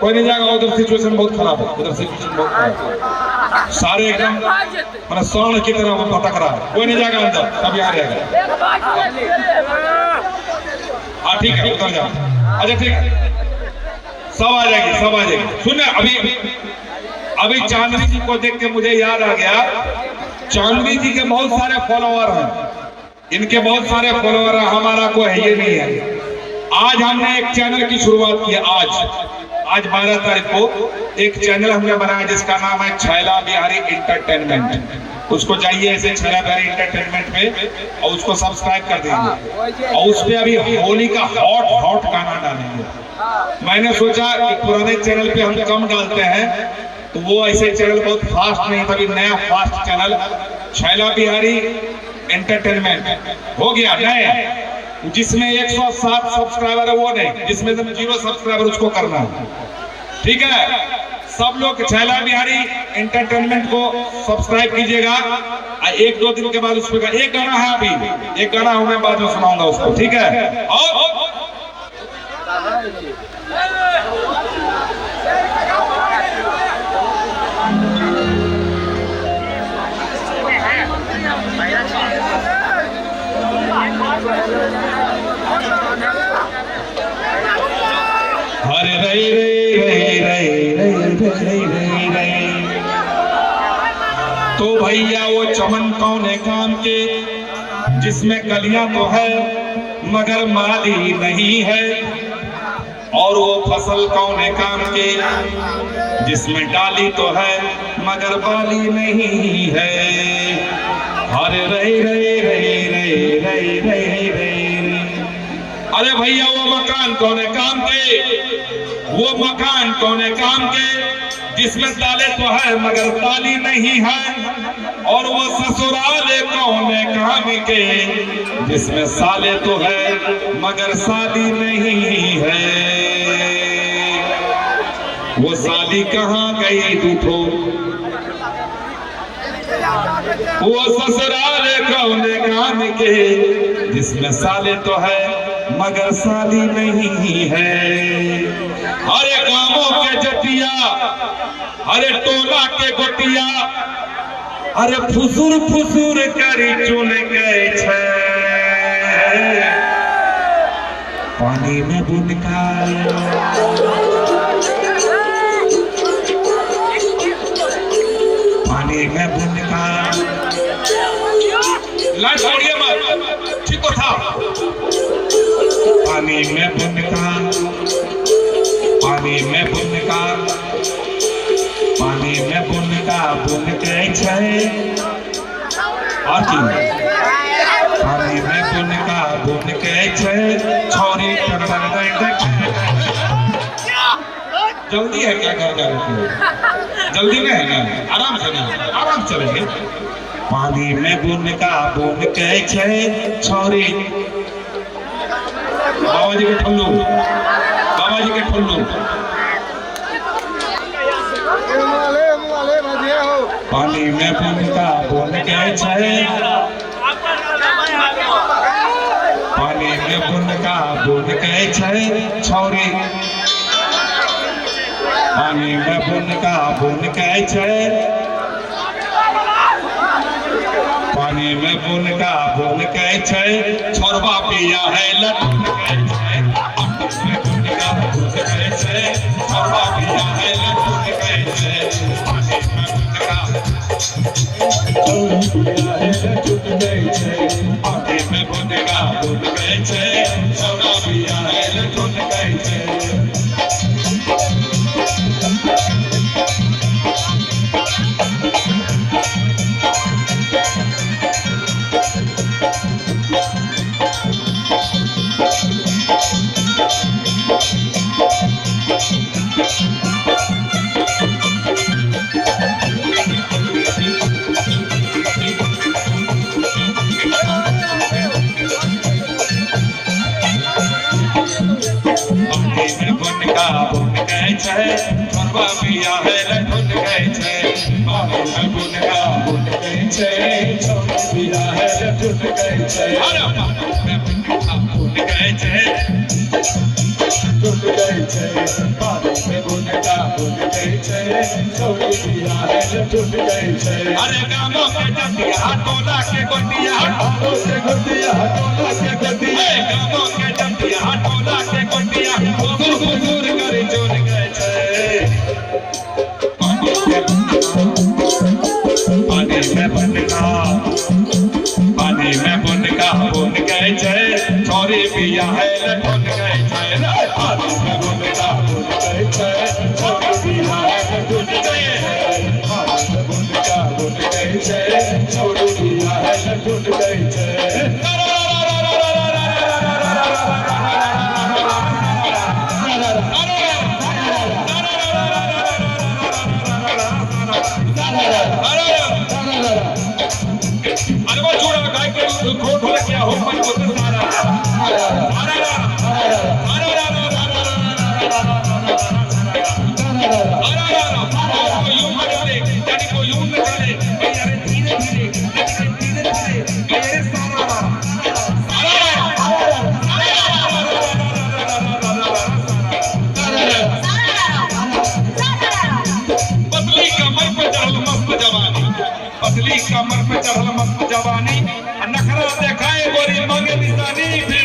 कोई नहीं जाएगा, उधर सिचुएशन बहुत खराब है, उधर सिचुएशन बहुत खराब है, सारे एकदम मतलब स्वर्ण की तरह भटक रहा है, कोई नहीं जाएगा अंदर, सब यहाँ रहेगा। हाँ ठीक है, उतर जाओ। अच्छा ठीक है, सब आ जाएगी, सब आ जाएगी। सुनिए, अभी चांदनी जी को देख के मुझे याद आ गया, चांदनी जी के बहुत सारे फॉलोअर हैं, इनके बहुत सारे फॉलोअर हैं, हमारा कोई है ये नहीं है। आज हमने एक चैनल की शुरुआत की, आज 12 तारीख को एक चैनल हमने बनाया जिसका नाम है छैला बिहारी एंटरटेनमेंट। उसको जाइए ऐसे छैला बिहारी एंटरटेनमेंट पे और उसको सब्सक्राइब कर देंगे, और उस पे अभी होली का हॉट गाना डालेंगे। मैंने सोचा कि पुराने चैनल पे हम कम डालते हैं, तो वो ऐसे चैनल बहुत फास्ट नहीं था, अभी नया फास्ट चैनल छैला बिहारी एंटरटेनमेंट हो गया नए, जिसमें 107 सब्सक्राइबर है वो नहीं, जिसमें 0 सब्सक्राइबर उसको करना है। ठीक है, सब लोग छैला बिहारी एंटरटेनमेंट को सब्सक्राइब कीजिएगा। 1-2 दिन के बाद उस पर एक गाना है, अभी एक गाना मैं बाद में सुनाऊंगा उसको, ठीक है। और हरे रे रे रे रे रे रे, तो भैया वो चमन कौने काम के जिसमें कलियां तो है मगर माली नहीं है, और वो फसल कौने काम के जिसमें डाली तो है मगर बाली नहीं है। हरे रे रे रे रे रे रे रे, अरे भैया वो मकान कौने काम के, वो मकान कौने काम के जिसमें ताले तो है मगर ताली नहीं है, और वो ससुराले कौने काम के जिसमें साले तो है मगर साली नहीं है। वो साली कहाँ गई दूठो, वो ससुराले कौने काम के जिसमें साले तो है मगर साली नहीं है। अरे गांवों के जटिया, अरे टोला के गोटिया, अरे फुसुर फुसुर करी चुन गए छे, पानी में बुनका पानी में बुनका लाइट छोड़िए मत, ठीक तो था। पानी में बुनका, पानी में बुनका, पानी में बुनका बुन के छे, और पानी में बुनका बुन के छे, छोरी जल्दी है क्या कर जल्दी में है ना, आराम से ना, आराम चलेंगे। पानी में बुनका बुन के छे छोरी, बाबा जी के ठल्लू, बाबा जी के ठल्लू, पानी में बुनका बुन के छे, पानी में बुनका बुन के छे छोरी, पानी में बुनका बुन के छे, पानी में बुनका बुन के छे, छोरबा पिया है लटुन के छे, बुनका बुन के छे, छोरबा पिया है लटुन के छे, पानी में बुनका पिया है लटुन के छे, पानी में बुनका बुन के छे, छोरबा पिया है लटुन के छे। छोरबा पिया है लटुन के छे, पानी में बुनका बुन के छे, छोरबा पिया है लटुन के छे, पानी में बुनका बुन के छे, लटुन के छे, पानी में बुन अरे गामों के जतिया टोला के गोटिया गामों के जतिया टोला के गोटिया दूर करे जोर गए छे पानी में बुनका बुन गए छे छोरी पिया है लटन गए छे पानी में बुनका बुन गए छे छोरी पिया है लटन गए पानी में बुनका बुन गए छे छोरी पिया है लटन गए छे खोट हो गया हो मन को पतली कमर पे चढ़ल मस्त जवानी नखरा देखाए गोरी मांगे निशानी फिर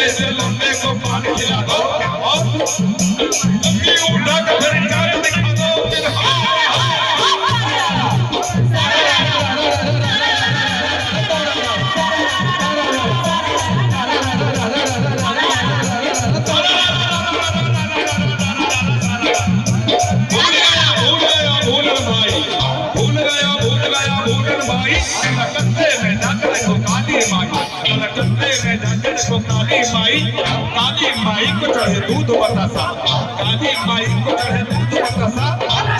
ऐसे लंबे को पानी खिला दो और उठा कर फिर चाय दिखा दो काली माई को चढ़े दूध बतासा काली माई को चढ़े दूध बतासा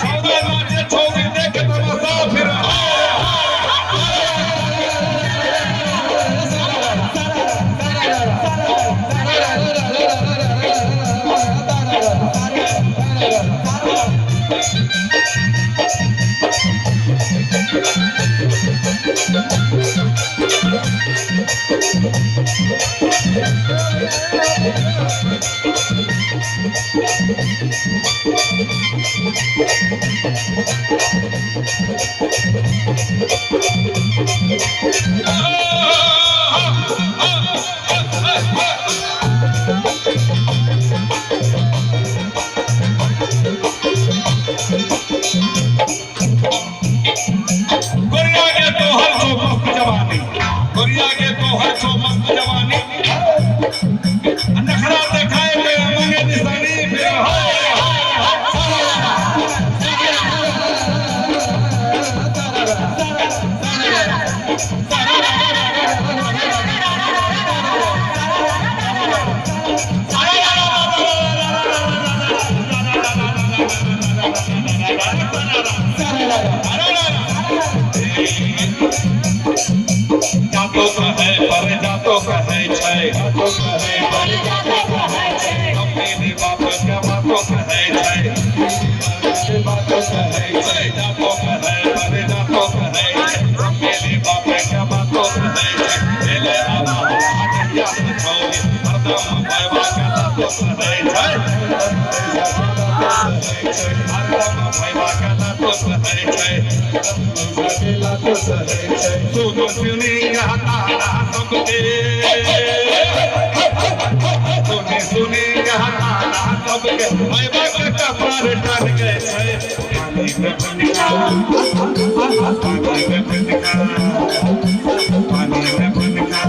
14 नाचे छोड़ी देख तमाशा फिर अपने बाप क्या बातों कहे तो सहै छै आत्मा भैया कला तो सहै छै सुनो सुनी कहता सबके सुने सुने कहता सबके भैया के कपार टन गए छै पानी में बनका पानी में बनका पानी में बनका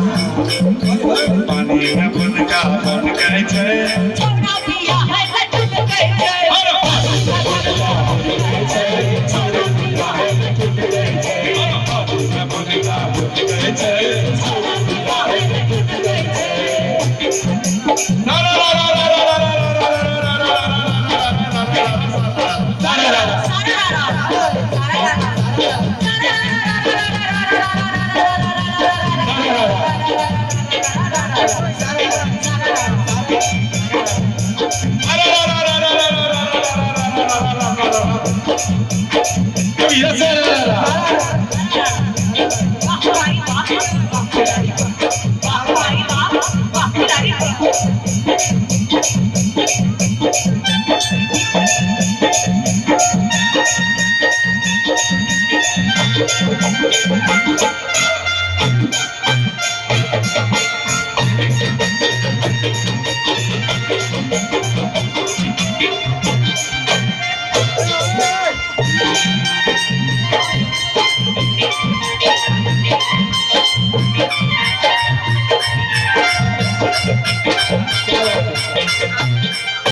पानी में बनका बन गए छै छोड़ा दिया है लटक गए छै